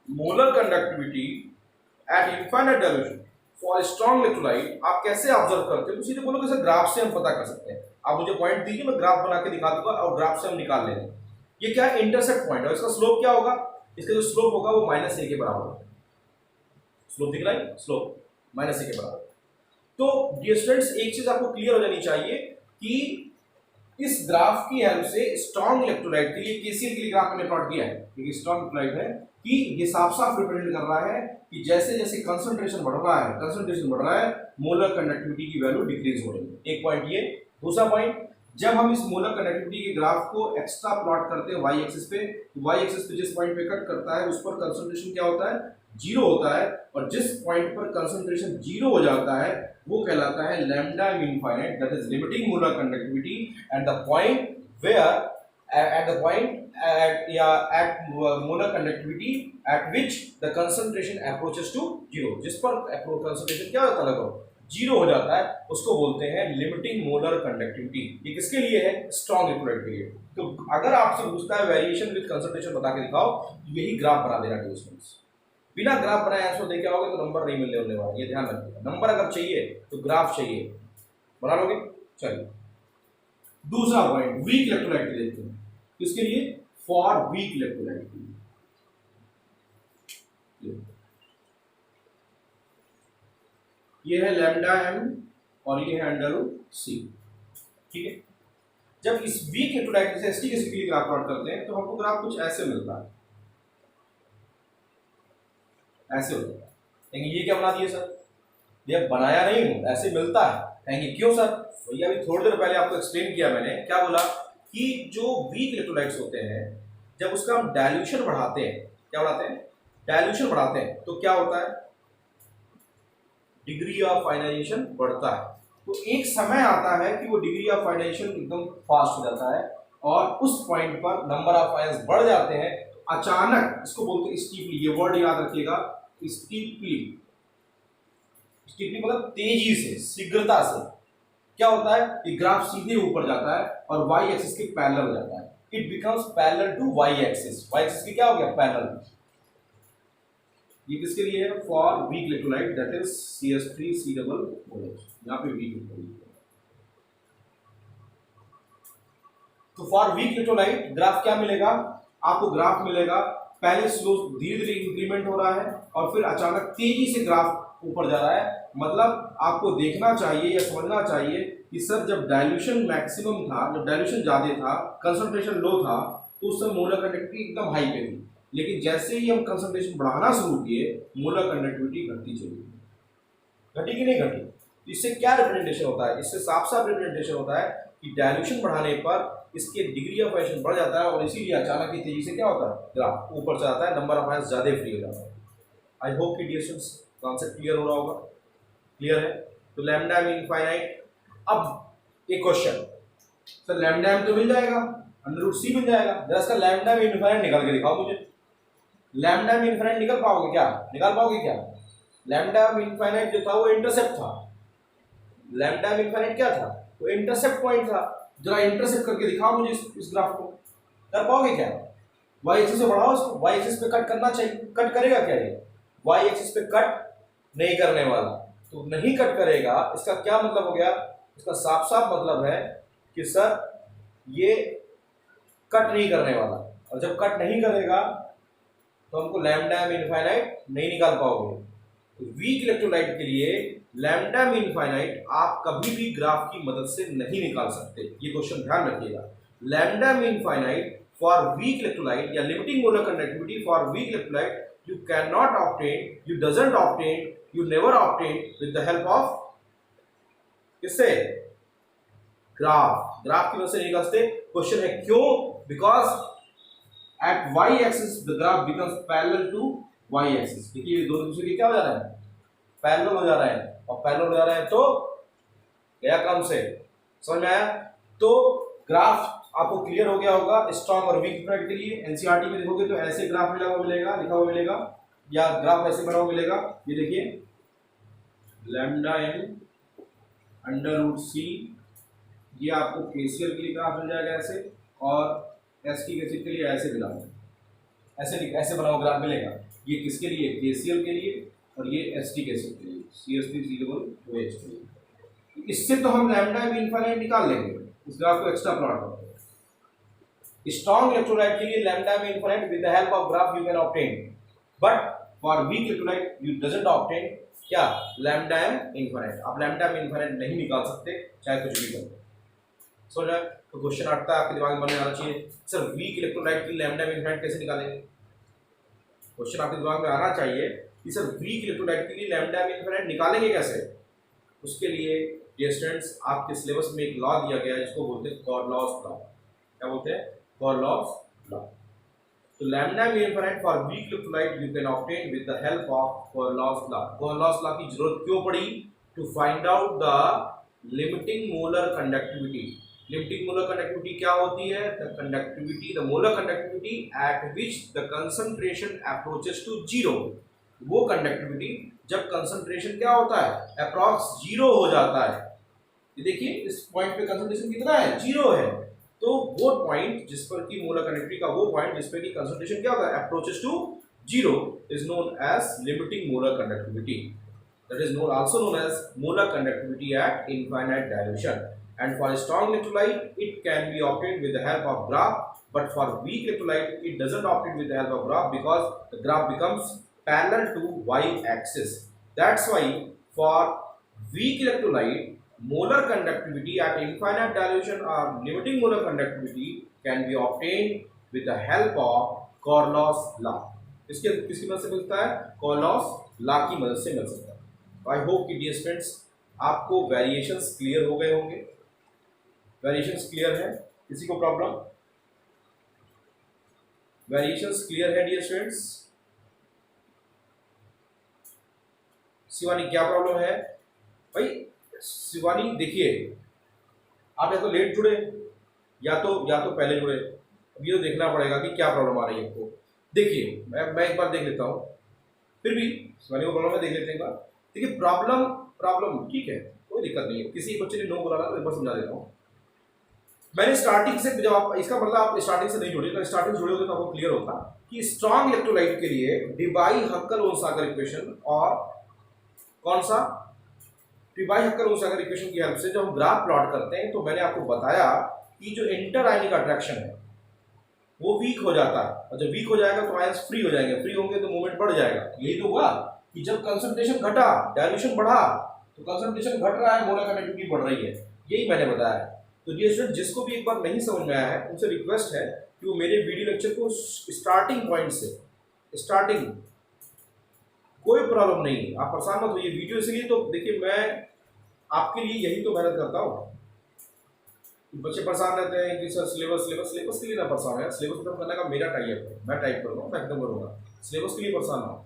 molar conductivity at infinite dilution for strong electrolyte. आप कैसे ऑब्जर्व करते हैं, तो सीधे बोलोगे सर ग्राफ से हम पता कर सकते हैं। आप मुझे पॉइंट दीजिए, मैं ग्राफ बना के दिखा दूंगा और ग्राफ से हम निकाल लेंगे। ये क्या है, इंटरसेप्ट पॉइंट है, इसका स्लोप क्या होगा, इसका जो स्लोप होगा वो -a के बराबर होगा। स्लोप दिख रहा है, स्लोप -a के बराबर। तो डियर स्टूडेंट्स एक चीज आपको क्लियर हो जानी चाहिए कि इस ग्राफ की हेल्प से स्ट्रॉन्ग इलेक्ट्रोलाइट के लिए केसीएल के लिए ग्राफ मैंने प्लॉट किया है, क्योंकि स्ट्रॉन्ग इलेक्ट्रोलाइट है कि ये साफ साफ रिप्रेजेंट कर रहा है कि जैसे जैसे कंसंट्रेशन बढ़ रहा है मोलर कंडक्टिविटी की वैल्यू डिक्रीज हो रही है। एक पॉइंट ये। दूसरा पॉइंट, जब हम इस मोलर कंडक्टिविटी के ग्राफ को एक्स्ट्रा प्लॉट करते हैं वाई एक्सिस पे, तो वाई एक्सिस पे जिस पॉइंट पे कट करता है उस पर कंसंट्रेशन क्या होता है, 0 होता है, और जिस पॉइंट पर कंसंट्रेशन 0 हो जाता है वो कहलाता है lambda M infinite, that is limiting molar conductivity at the point where at molar conductivity at which the concentration approaches to 0। जिस पर concentration क्या होता है, लगभग 0 हो जाता है, उसको बोलते हैं लिमिटिंग मोलर कंडक्टिविटी। ये किसके लिए है, स्ट्रॉन्ग इलेक्ट्रोलाइट के लिए। तो अगर आपसे पूछता है वेरिएशन विद कंसंट्रेशन बता के दिखाओ, यही ग्राफ बना देना डिस्टेंस। बिना ग्राफ बनाए आंसर देखे आओगे तो नंबर नहीं मिलने वाले, ये ध्यान रखिएगा। नंबर अगर चाहिए तो ग्राफ चाहिए, बना लोगे। चलिए दूसरा पॉइंट, वीक इलेक्ट्रोलाइट देखते हैं। किसके लिए, फॉर वीक इलेक्ट्रोलाइट के लिए। ये है लैम्डा एम और ये है अंडर रूट सी। ठीक है, जब इस वीक इलेक्ट्रोलाइट जैसे एसटी के लिए ग्राफ प्लॉट करते हैं तो हमको ग्राफ कुछ ऐसे मिलता है, ऐसे होता है। लेकिन ये क्या बना दिए सर, ये बनाया नहीं हूं, ऐसे मिलता है। कहेंगे क्यों सर, भैया अभी थोड़ी देर पहले आपको एक्सप्लेन किया मैंने, क्या बोला कि जो वीक इलेक्ट्रोलाइट्स होते हैं जब उसका हम डाइल्यूशन बढ़ाते हैं, क्या बढ़ाते हैं, डाइल्यूशन बढ़ाते हैं, तो क्या होता है, डिग्री ऑफ आयनाइजेशन बढ़ता है। तो एक समय आता है कि वो डिग्री ऑफ आयनाइजेशन एकदम फास्ट हो जाता है और उस पॉइंट पर नंबर ऑफ आयंस बढ़ जाते हैं। तो अचानक, इसको बोलते हैं स्टीपली, ये वर्ड याद रखिएगा, स्टीपली। स्टीपली मतलब तेजी से, शीघ्रता से। क्या होता है कि ग्राफ सीधे ऊपर जाता है और वाई एक्सिस के पैरेलल हो जाता है, it becomes parallel to y axis. Y axis के क्या हो गया, पैरेलल। ये किसके लिए है, for weak electrolyte that is CH3 COOH, यहां पे वीक इलेक्ट्रोलाइट। तो फॉर वीक इलेक्ट्रोलाइट ग्राफ क्या मिलेगा आपको, ग्राफ मिलेगा पहले स्लो धीरे धीरे इंक्रीमेंट हो रहा है और फिर अचानक तेजी से ग्राफ ऊपर जा रहा है, मतलब आपको देखना चाहिए या समझना चाहिए कि सर जब डाइल्यूशन मैक्सिमम था, जब डाइल्यूशन ज़्यादा था, कंसंट्रेशन लो था, तो उस समय मोलर कंडक्टिविटी एकदम हाई पे थी। लेकिन जैसे ही हम कंसंट्रेशन बढ़ाना शुरू किए, मोलर कंडक्टिविटी घटती चली गई। घटी कि नहीं घटी? इससे क्या रिप्रेजेंटेशन होता है? इससे साफ साफ रिप्रेजेंटेशन होता है कि डाइल्यूशन बढ़ाने पर इसके डिग्री ऑफ फ्रीक्शन बढ़ जाता है और इसीलिए अचानक ही तेजी से क्या होता है, ग्राफ ऊपर चला जाता है, नंबर ऑफ आयंस ज़्यादा फ्री हो जाता है। आई होप कि डियर स्टूडेंट्स कॉन्सेप्ट क्लियर हो रहा होगा। क्लियर है? तो लैम्डा मीन इनफाइनाइट। अब एक क्वेश्चन, सर लैम्डा एम तो मिल जाएगा, अंडर रूट सी मिल जाएगा, जरा इसका लैम्डा मीन इनफाइनाइट निकाल के दिखाओ मुझे। लैम्डा मीन इनफाइनाइट निकाल पाओगे क्या? निकाल पाओगे क्या? लैम्डा मीन इनफाइनाइट जो था वो इंटरसेप्ट था। लैम्डा मीन इनफाइनाइट क्या था? वो इंटरसेप्ट पॉइंट था। जरा इंटरसेप्ट करके दिखाओ मुझे इस ग्राफ को। कर पाओगे क्या? वाई एक्सिस पे बढ़ाओ इसको, वाई एक्सिस पे कट करना चाहिए। कट करेगा क्या ये? वाई एक्सिस पे कट नहीं करने वाला, तो नहीं कट करेगा। इसका क्या मतलब हो गया? इसका साफ साफ मतलब है कि सर ये कट नहीं करने वाला, और जब कट नहीं करेगा तो हमको लैम्डा मीन इनफाइनाइट नहीं निकाल पाओगे। तो वीक इलेक्ट्रोलाइट के लिए लैम्डा मीन इनफाइनाइट आप कभी भी ग्राफ की मदद से नहीं निकाल सकते। ये क्वेश्चन ध्यान रखिएगा। Lambda mean infinite for weak electrolyte या limiting molar conductivity for weak electrolyte you cannot obtain, you doesn't obtain, you never obtain with the help of किससे? ग्राफ। ग्राफ की वजह से नहीं निकाल सकते। क्वेश्चन है क्यों? Because at y axis the graph becomes parallel to y axis. देखिए दो दूसरे के क्या हो जा रहा है? पैरेलल हो जा रहा है, और पैरेलल हो जा रहा है तो गया क्रम से। समझ में आया? तो ग्राफ आपको क्लियर हो गया होगा स्ट्रॉन्ग और वीक इलेक्ट्रोलाइट के लिए। एनसीईआरटी में देखोगे तो ऐसे ग्राफ लिखा हुआ मिलेगा, या ग्राफ ऐसे बना हुआ मिलेगा। ये देखिए लैम्डा एन अंडर रूट सी, ये आपको केसीएल के लिए ग्राफ मिल जाएगा ऐसे, और एस टी के लिए ऐसे मिला हुआ, ऐसे बना हुआ ग्राफ मिलेगा। ये किसके लिए? केसीएल के लिए, और ये एस टी के लिए, C S T O H के लिए। इससे तो हम लैम्डा मीन इनफाइनाइट निकाल लेंगे, इस ग्राफ को एक्स्ट्रा प्लॉट करते हैं। स्ट्रॉन्ग इलेक्ट्रोलाइट के लिए lambda mean infinite with the help of graph you can obtain, but for weak electrolyte you doesn't obtain क्या? Lambda M infinite. आप लैम्डा मीन इनफाइनाइट नहीं निकाल सकते चाहे कुछ भी करो। सो जाए तो क्वेश्चन आता है आपके दिमाग में बनने आना चाहिए, सर वीक इलेक्ट्रोलाइट की लैम्डा मीन इनफाइनाइट कैसे निकालेंगे? क्वेश्चन आपके दिमाग में आना चाहिए कि सर वीक इलेक्ट्रोलाइट के लिए लैम्डा मीन इनफाइनाइट निकालेंगे कैसे? उसके लिए डियर स्टूडेंट्स आपके सिलेबस में एक लॉ दिया गया है जिसको बोलते हैं कॉरलॉस लॉ। क्या बोलते हैं? Kohlrausch's law. तो lambda mean infinite for weak electrolyte you can obtain with the help of Kohlrausch's law. Kohlrausch's law की जरूरत क्यों पड़ी? To find out the limiting molar conductivity. Limiting molar conductivity क्या होती है? The conductivity, the molar conductivity at which the concentration approaches to zero. वो conductivity जब concentration क्या होता है? अप्रॉक्स जीरो हो जाता है। ये देखिए इस पॉइंट पे कंसंट्रेशन कितना है? जीरो है। तो वो पॉइंट जिस पर की मोलर कंडक्टिविटी का वो पॉइंट जिस पर की कंसंट्रेशन क्या होता है? Approaches to zero is known as limiting molar conductivity. That is known also known as molar conductivity at infinite dilution. And for strong electrolyte, it can be obtained with the help of graph. But for weak electrolyte, it doesn't obtain with the help of graph because the graph becomes parallel to y-axis. That's why for weak electrolyte, molar conductivity at infinite dilution or limiting molar conductivity can be obtained with the help of Coriolis law. किसकी मदद से मिलता है? Coriolis law की मदद से मिल सकता है। I hope कि dear students आपको वेरिएशंस क्लियर हो गए होंगे। वेरिएशंस क्लियर है? किसी को प्रॉब्लम? वेरिएशंस क्लियर है डियर स्टूडेंट्स? शिवानी क्या प्रॉब्लम है भाई? शिवानी देखिए आप या तो लेट जुड़े या तो पहले जुड़े। अब ये तो देखना पड़ेगा कि क्या प्रॉब्लम आ रही है आपको। देखिए मैं एक बार देख लेता हूँ, फिर भी शिवानी को प्रॉब्लम है, देख लेते हैं एक बार। देखिए प्रॉब्लम ठीक है, कोई दिक्कत नहीं है। किसी बच्चे ने नो बोला ना तो एक बार समझा देता हूँ। मैंने स्टार्टिंग से, जब आप इसका मतलब आप स्टार्टिंग से नहीं जुड़े, तो स्टार्टिंग जुड़े होते तो आपको क्लियर होता कि स्ट्रॉन्ग इलेक्ट्रोलाइट के लिए डिबाई-हक्कल-ओहन-सागर इक्वेशन, और कौन सा? डिबाई-हक्कल-ओहन-सागर इक्वेशन की हेल्प से जब हम ग्राफ प्लॉट करते हैं तो मैंने आपको बताया कि जो इंटर आयनिक अट्रैक्शन है वो वीक हो जाता है, और जब वीक हो जाएगा तो आयंस फ्री हो जाएंगे, फ्री होंगे तो मूवमेंट बढ़ जाएगा। यही तो हुआ कि जब कंसंट्रेशन घटा, डायल्यूशन बढ़ा, तो कंसंट्रेशन घट रहा है, मोलर कनेक्टिविटी बढ़ रही है, यही मैंने बताया। तो डियर स्टूडेंट, जिसको भी एक बार नहीं समझ में आया है उनसे रिक्वेस्ट है कि वो मेरे वीडियो लेक्चर को स्टार्टिंग पॉइंट से स्टार्टिंग, कोई प्रॉब्लम नहीं है, आप परेशान मत होइए। वीडियो इसलिए तो देखिए, मैं आपके लिए यही तो मेहनत करता हूँ। बच्चे परेशान रहते हैं कि सर सिलेबस सिलेबस सिलेबस के लिए ना परेशान है, सिलेबस खत्म करने का मेरा टाइप है, मैं टाइप करूँगा, मैं खत्म करूँगा, सिलेबस के लिए परेशान ना हो।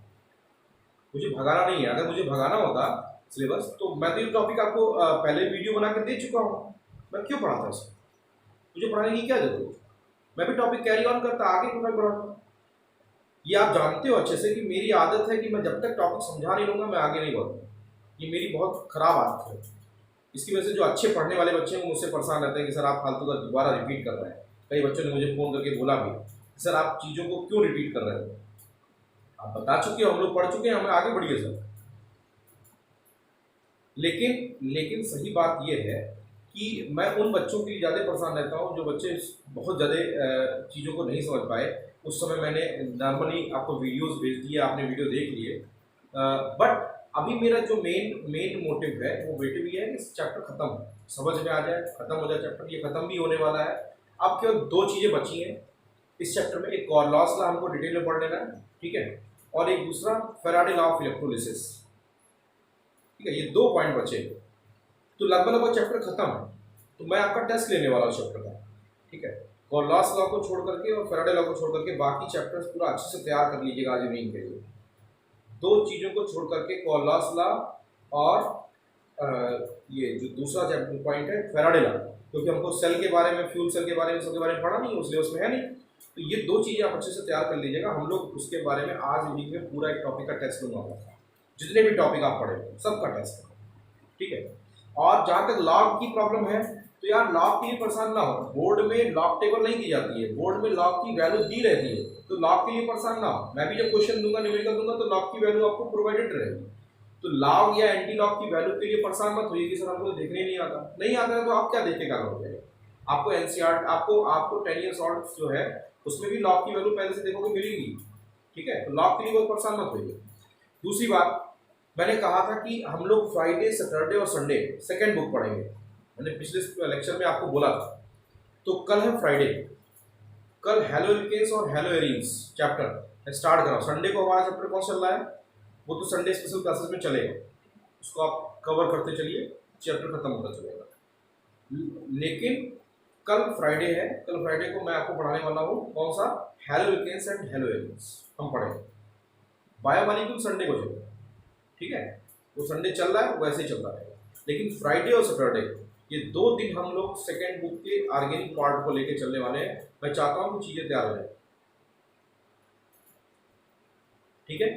मुझे भगाना नहीं है, अगर मुझे भगाना होता सिलेबस तो मैं तो ये टॉपिक आपको पहले वीडियो बना कर दे चुका हूँ, मैं क्यों पढ़ाता इसको, मुझे पढ़ाने की क्या जरूरत, मैं भी टॉपिक कैरी ऑन करता, आगे क्यों मैं पढ़ाता। ये आप जानते हो अच्छे से कि मेरी आदत है कि मैं जब तक टॉपिक समझा नहीं लूँगा मैं आगे नहीं बढ़ूँगा, ये मेरी बहुत खराब आदत है। इसकी वजह से जो अच्छे पढ़ने वाले बच्चे हैं वो मुझसे परेशान रहते हैं कि सर आप फालतू का दोबारा रिपीट कर रहे हैं। कई बच्चों ने मुझे फ़ोन करके बोला भी, सर आप चीज़ों को क्यों रिपीट कर रहे हो, आप बता चुके हो, हम लोग पढ़ चुके हैं, हमें आगे बढ़िए सर। लेकिन सही बात यह है कि मैं उन बच्चों के लिए ज़्यादा परेशान रहता हूँ जो बच्चे बहुत ज़्यादा चीज़ों को नहीं समझ पाए। उस समय मैंने नॉर्मली आपको वीडियोस भेज दिए, आपने वीडियो देख लिए, बट अभी मेरा जो मेन मोटिव है वो मोटिव ये है कि चैप्टर खत्म हो, समझ में आ जाए, खत्म हो जाए चैप्टर। ये खत्म भी होने वाला है। अब केवल दो चीज़ें बची हैं इस चैप्टर में, एक कॉर्लॉस लॉ हमको डिटेल में पढ़ लेना है, ठीक है, और एक दूसरा फैराडे लॉ ऑफ इलेक्ट्रोलिसिस, ठीक है, ये दो पॉइंट बचे, तो लगभग चैप्टर खत्म है। तो मैं आपका टेस्ट लेने वाला हूँ चैप्टर का, ठीक है, कॉर्लॉस लॉ को छोड़ करके और फैराडे लॉ को छोड़ करके बाकी चैप्टर्स पूरा अच्छे से तैयार कर लीजिएगा आज इवनिंग के लिए। दो चीज़ों को छोड़ करके कॉर्लॉस लॉ और ये जो दूसरा चैप्टर पॉइंट है फैराडे लॉ, क्योंकि हमको सेल के बारे में, फ्यूल सेल के बारे में, सबके बारे में पढ़ा नहीं, उस सिलेबस में है नहीं। तो ये दो चीज़ें आप अच्छे से तैयार कर लीजिएगा। हम लोग उसके बारे में आज इवनिंग में पूरा एक टॉपिक का टेस्ट लूँगा, जितने भी टॉपिक आप पढ़ेंगे सबका टेस्ट, ठीक है। और जहाँ तक लॉग की प्रॉब्लम है तो यार लॉग के लिए परेशान ना हो, बोर्ड में लॉग टेबल नहीं दी जाती है, बोर्ड में लॉग की वैल्यू दी रहती है, तो लॉग के लिए परेशान ना हो। मैं भी जब क्वेश्चन दूंगा, न्यूमेरिकल दूंगा, तो लॉग की वैल्यू आपको प्रोवाइडेड रहेगी। तो लॉग या एंटी लॉग की वैल्यू के लिए परेशान मत होइए कि सर हमको देखने नहीं आता है, तो आप क्या देख के क्या करोगे। आपको एनसीईआरटी, आपको 10 ईयर्स ओल्ड जो है उसमें भी लॉग की वैल्यू पहले से देखोगे मिलेगी, ठीक है। तो लॉग के लिए बहुत परेशान मत होइए। दूसरी बात, मैंने कहा था कि हम लोग फ्राइडे, सैटरडे और संडे सेकेंड बुक पढ़ेंगे, मैंने पिछले लेक्चर में आपको बोला था। तो कल है फ्राइडे, कल हेलो एल्केन्स और हेलो एरीन्स चैप्टर स्टार्ट करो। संडे को हमारा चैप्टर कौन चल रहा है, वो तो संडे स्पेशल क्लासेस में चलेगा, उसको आप कवर करते चलिए, चैप्टर खत्म होता चलेगा। लेकिन कल फ्राइडे है, कल फ्राइडे को मैं आपको पढ़ाने वाला हूँ कौन सा, haloalkanes and haloarenes हम पढ़ेंगे। बायोमॉलिक्यूल संडे को चलेगा, ठीक है, वो संडे चल रहा है वैसे ही चलता रहेगा। लेकिन फ्राइडे और सैटरडे ये दो दिन हम लोग सेकेंड बुक के ऑर्गेनिक पार्ट को लेके चलने वाले हैं। मैं चाहता हूँ कि चीज़ें तैयार हो जाए, ठीक है।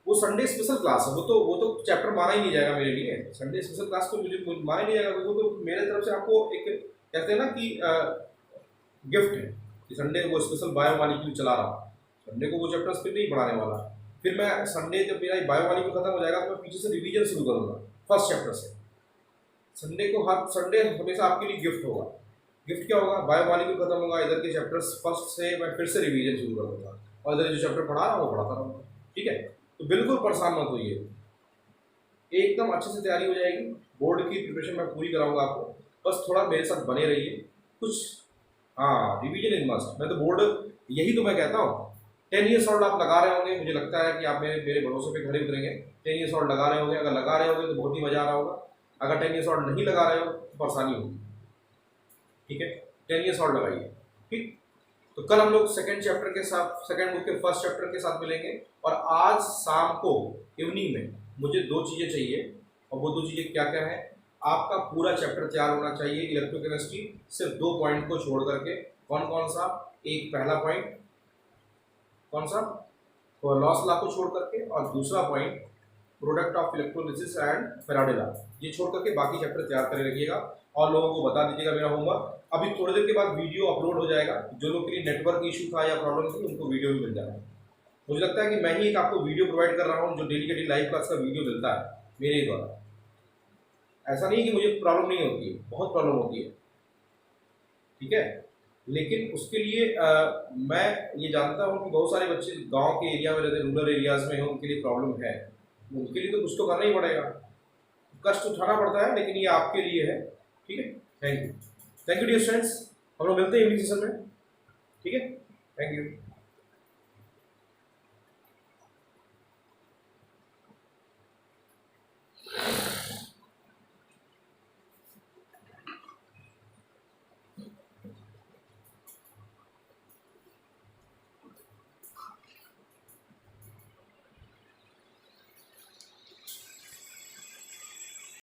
वो संडे स्पेशल क्लास है, वो तो चैप्टर माना ही नहीं जाएगा मेरे लिए, संडे स्पेशल क्लास को मुझे माना ही नहीं जाएगा, वो तो मेरे तरफ से आपको एक कहते हैं ना कि गिफ्ट है कि संडे वो स्पेशल बायोमॉलिक्यूल चला रहा हूँ, संडे को वो चैप्टर्स फिर नहीं पढ़ाने वाला। फिर मैं संडे जब मेरा बायोमॉलिक्यूल खत्म हो जाएगा तो मैं पीछे से रिवीजन शुरू करूँगा फर्स्ट चैप्टर से। संडे को, हर संडे हमेशा आपके लिए गिफ्ट होगा। गिफ्ट क्या होगा, बायोमॉलिक्यूल खत्म होगा, इधर के चैप्टर्स फर्स्ट से मैं फिर से रिवीजन शुरू कर दूँगा और इधर जो चैप्टर पढ़ा रहा हूँ वो पढ़ाता रहूँगा, ठीक है। तो बिल्कुल परेशान मत होइए, एकदम अच्छे से तैयारी हो जाएगी। बोर्ड की प्रिपरेशन मैं पूरी कराऊंगा आपको, बस थोड़ा मेरे साथ बने रहिए। कुछ हाँ, रिवीजन इन मस्ट, मैं तो बोर्ड, यही तो मैं कहता हूँ। 10 ईयर्स ओल्ड आप लगा रहे होंगे, मुझे लगता है कि आप मेरे भरोसे पे खड़े उतरेंगे। 10 ईयर्स ओल्ड लगा रहे होंगे, अगर लगा रहे होंगे तो बहुत ही मजा आ रहा होगा। अगर 10 ईयर्स ओल्ड नहीं लगा रहे हो तो परेशानी होगी, ठीक है। 10 ईयर्स ओल्ड लगाइए, ठीक। तो कल हम लोग सेकंड चैप्टर के साथ, सेकंड बुक के फर्स्ट चैप्टर के साथ मिलेंगे। और आज शाम को इवनिंग में मुझे दो चीज़ें चाहिए, और वो दो चीज़ें क्या क्या है, आपका पूरा चैप्टर तैयार होना चाहिए इलेक्ट्रोकेमिस्ट्री, सिर्फ 2 पॉइंट को छोड़ करके। कौन कौन सा, एक पहला पॉइंट कौन सा, तो लॉस लॉ को छोड़ करके, और दूसरा point product of electrolysis and Faraday law, ये छोड़ करके बाकी चैप्टर तैयार कर रखिएगा। और लोगों को बता दीजिएगा मेरा होमवर्क अभी थोड़ी देर के बाद वीडियो अपलोड हो जाएगा। जो लोग के लिए नेटवर्क इशू था या प्रॉब्लम थी उनको वीडियो भी मिल जाएगा। मुझे लगता है कि मैं ही एक आपको वीडियो प्रोवाइड कर रहा हूँ जो डेली के डेली लाइव क्लास का वीडियो मिलता है मेरे ही द्वारा। ऐसा नहीं कि मुझे प्रॉब्लम नहीं होती है, बहुत प्रॉब्लम होती है, ठीक है। लेकिन उसके लिए मैं ये जानता हूँ कि बहुत सारे बच्चे गांव के एरिया में रहते हैं, रूरल एरियाज़ में हैं, उनके लिए प्रॉब्लम है, उनके लिए तो कुछ तो करना ही पड़ेगा। कष्ट उठाना पड़ता है, लेकिन ये आपके लिए है। ठीक है, थैंक यू डियर स्टूडेंट्स, हम लोग मिलते हैं इवनिंग सेशन में। ठीक है, थैंक यू।